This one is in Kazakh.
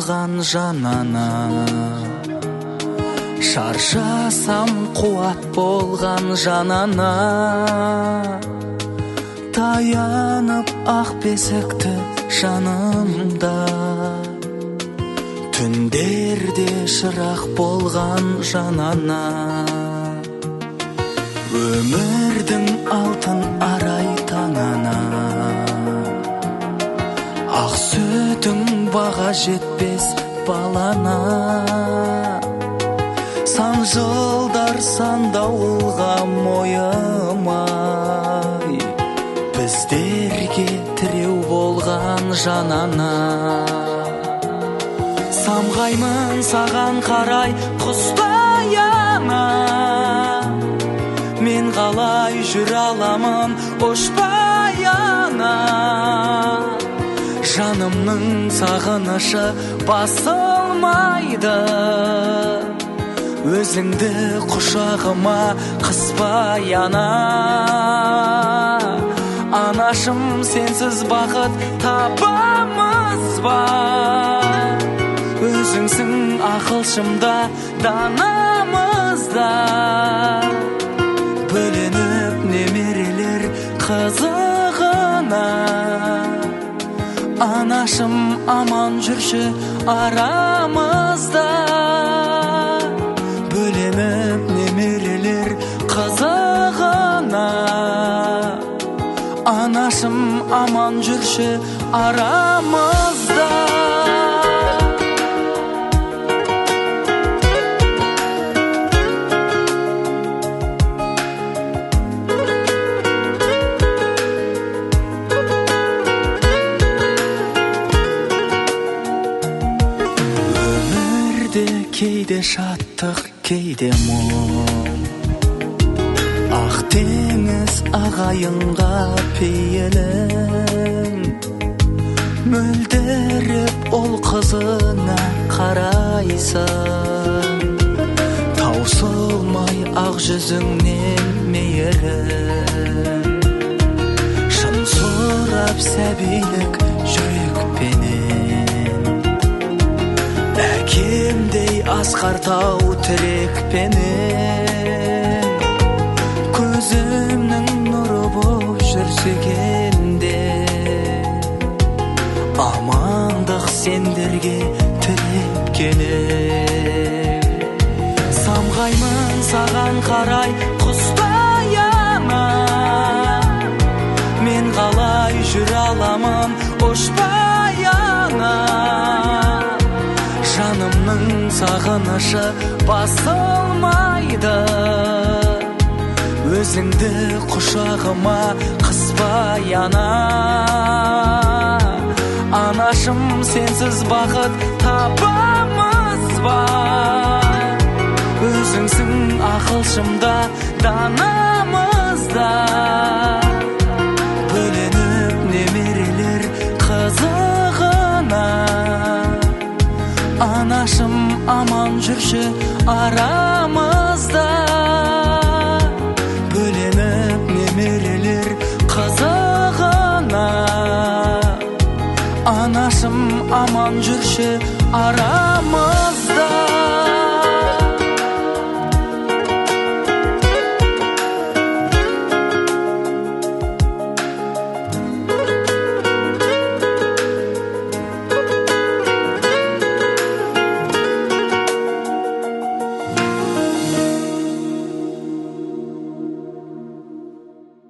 болған жанана, шаршасам қуат болған жанана, таянып ақ бесікті жанымда, түндерде шырақ болған жанана, өмірдің алтын арай таңана, ақ сүтің баға жетпес балана, сан жылдар сандауылға мойымай, біздерге тіреу болған жанана. Самғаймын саған қарай құстаяна, мен қалай жүр аламын ұшпаяна, жанымның сағынышы басылмайды, өзіңді құшағыма қыспаяна. Анашым, сенсіз бақыт табамыз ба, өзіңсің ақылшымда данамызда, бөленіп немерелер қызығына. Анашым, аман жүрші арамызда, бөленіп немерелер қызығына. Анашым, аман жүрші арамызда. Кейде шаттық, кейде мұң, ақ теңіз ағайынға пейілің, мөлдіріп ол қызына қарайсың, таусылмай ақ жүзіңнен мейірім, шын сұрап сәбилік жүрекпенен, әкемдей асқартау тірекпенен, көзімнің нұры боп жүрсегенде, амандық сендерге тілеп келем. Самғаймын саған қарай құстаяна, мен қалай жүр аламын ұшпаяна, жанымның сағынышы басылмайды, өзіңді құшағыма қыспаяна. Анашым, сенсіз бақыт табамыз ба, өзіңсің ақылшымда данамызда, бөленіп немерелер қызығына. Анашым, аман жүрші арамызда, бөленіп немерелер қызығына. Анашым, аман жүрші арамызда.